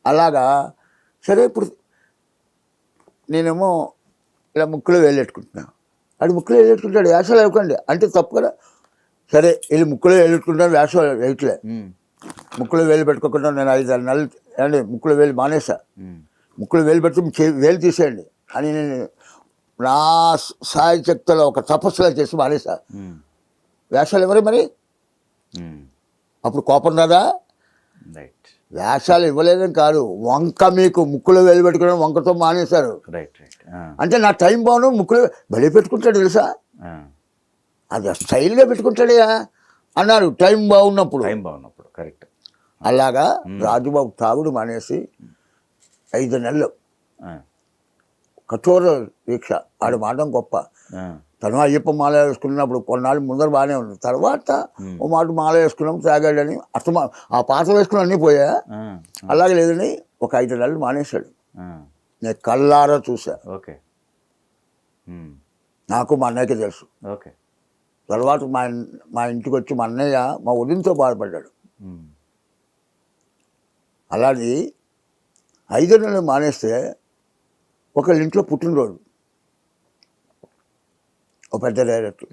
అలాగా సరే ఇప్పుడు నేనేమో ఇలా ముక్కులో వేలెట్టుకుంటున్నాను, అది ముక్కులో వేలెట్టుకుంటాడు, వేషాలు ఇవ్వకండి అంటే తప్పు కదా. సరే వీళ్ళు ముక్కులో వేలెట్టుకుంటాను, వేషాలు వేయట్లే. ముక్కులో వేలు పెట్టుకోకుండా నేను 5-6 నెలలు అండి ముక్కులో వేలు మానేసా. ముక్కులో వేలు పెట్టి వేలు తీసేయండి అని నేను నా సాయి శక్తిలో ఒక తపస్సులా చేసి మానేసా. వేషాలు ఎవరు మరి? అప్పుడు కోపం రాదా? వేషాలు ఇవ్వలేదని కాదు, వంక మీకు ముక్కులో వేలు పెట్టుకోవడం వంకతో మానేశారు. అంటే నా టైం బాగున్నా ముక్కులో బలి పెట్టుకుంటాడు తెలుసా, అది స్టైల్గా పెట్టుకుంటాడయా అన్నారు టైం బాగున్నప్పుడు. కరెక్ట్. అలాగా రాజుబాబు తాగుడు మానేసి 5 నెలలు కఠోర దీక్ష. ఆడు మాట గొప్ప. తను అయ్యప్ప మాల వేసుకున్నప్పుడు కొన్నాళ్ళు ముందర బాగానే ఉంది, తర్వాత ఓ మాట మాల వేసుకున్నాం తాగాడని అర్థం ఆ పాత వేసుకుని అన్నీ పోయా. అలాగే లేదని ఒక 5 నెలలు మానేశాడు. నేను కళ్ళారా చూసా. నాకు మా అన్నయ్యకి తెలుసు. తర్వాత మా ఇంటికి వచ్చి మా అన్నయ్య మా వదినతో బాధపడ్డాడు. అలాగే 5 నెలలు మానేస్తే ఒకళ్ళ ఇంట్లో పుట్టినరోజు, ఒక పెద్ద డైరెక్టర్,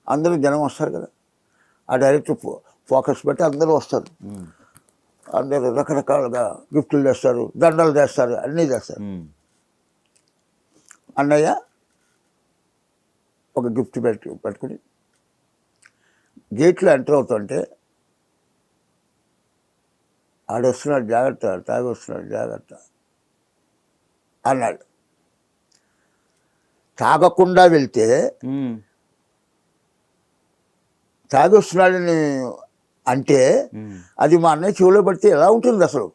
అందరూ జనం వస్తారు కదా, ఆ డైరెక్టర్ ఫోకస్ పెట్టి అందరూ వస్తారు. అందరూ రకరకాలుగా గిఫ్ట్లు తెస్తారు, దండలు తెస్తారు, అన్నీ తెస్తారు. అన్నయ్య ఒక గిఫ్ట్ పెట్టుకుని గేట్లో ఎంటర్ అవుతుంటే ఆడొస్తున్నాడు జాగ్రత్త, తాగి వస్తున్నాడు జాగ్రత్త అన్నాడు. తాగకుండా వెళ్తే తాగి వస్తున్నాడని అంటే అది మా అన్నయ్య చెవిలో పడితే ఎలా ఉంటుంది అసలు?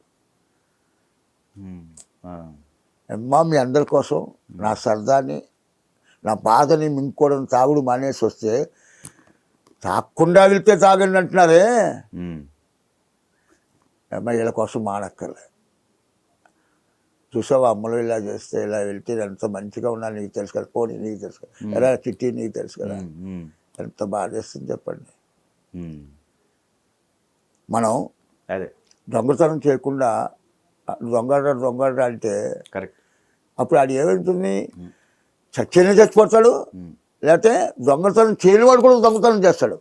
అమ్మా మీ అందరి కోసం నా సరదాని నా బాధని మింగుకోవడం తాగుడు మానేసి వస్తే తాగకుండా వెళ్తే తాగండి అంటున్నారే, వీళ్ళ కోసం మానక్కర్లే. చూసావా అమ్మలు ఇలా చేస్తే ఇలా వెళ్తే ఎంత మంచిగా ఉన్నా నీకు తెలుసు కదా, పోనీ నీకు తెలుసు కదా, ఎలా చిట్టి నీకు తెలుసు కదా, ఎంత బాధేస్తుంది చెప్పండి. మనం అదే దొంగతనం చేయకుండా దొంగ అంటే అప్పుడు అది ఏమవుతుంది? చచ్చిపోతాడు, లేకపోతే దొంగతనం చేయని వాడు కూడా దొంగతనం చేస్తాడు.